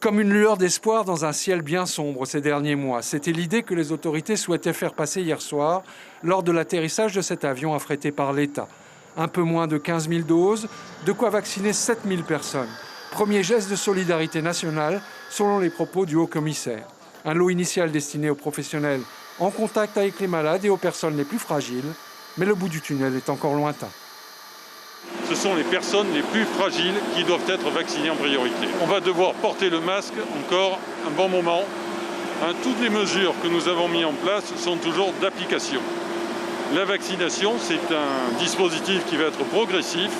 Comme une lueur d'espoir dans un ciel bien sombre ces derniers mois. C'était l'idée que les autorités souhaitaient faire passer hier soir lors de l'atterrissage de cet avion affrété par l'État. Un peu moins de 15 000 doses, de quoi vacciner 7 000 personnes. Premier geste de solidarité nationale, selon les propos du haut-commissaire. Un lot initial destiné aux professionnels en contact avec les malades et aux personnes les plus fragiles. Mais le bout du tunnel est encore lointain. Ce sont les personnes les plus fragiles qui doivent être vaccinées en priorité. On va devoir porter le masque encore un bon moment. Toutes les mesures que nous avons mises en place sont toujours d'application. La vaccination, c'est un dispositif qui va être progressif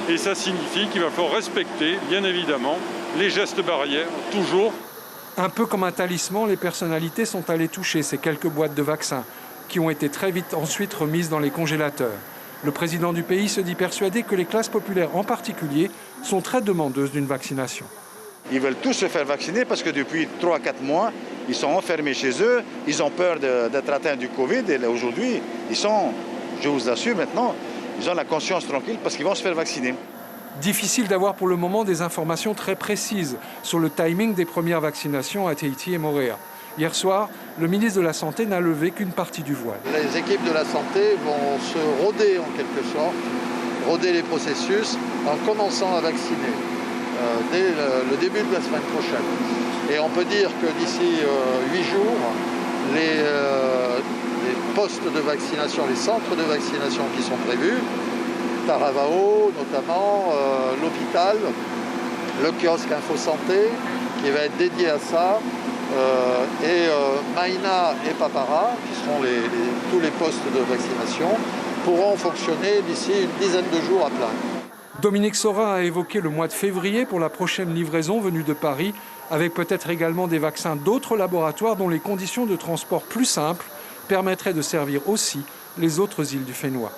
et ça signifie qu'il va falloir respecter, bien évidemment, les gestes barrières, toujours. Un peu comme un talisman, les personnalités sont allées toucher ces quelques boîtes de vaccins qui ont été très vite ensuite remises dans les congélateurs. Le président du pays se dit persuadé que les classes populaires en particulier sont très demandeuses d'une vaccination. Ils veulent tous se faire vacciner parce que depuis 3 à 4 mois, ils sont enfermés chez eux, ils ont peur d'être atteints du Covid et aujourd'hui, ils sont, je vous assure maintenant, ils ont la conscience tranquille parce qu'ils vont se faire vacciner. Difficile d'avoir pour le moment des informations très précises sur le timing des premières vaccinations à Tahiti et Moorea. Hier soir, le ministre de la Santé n'a levé qu'une partie du voile. Les équipes de la santé vont se roder en quelque sorte, roder les processus en commençant à vacciner dès le début de la semaine prochaine. Et on peut dire que d'ici 8 jours, les postes de vaccination, les centres de vaccination qui sont prévus, Taravao notamment, l'hôpital, le kiosque Info Santé qui va être dédié à ça, et Maïna et Papara, qui seront tous les postes de vaccination, pourront fonctionner d'ici une dizaine de jours à plein. Dominique Sora a évoqué le mois de février pour la prochaine livraison venue de Paris, avec peut-être également des vaccins d'autres laboratoires dont les conditions de transport plus simples permettraient de servir aussi les autres îles du Fénois.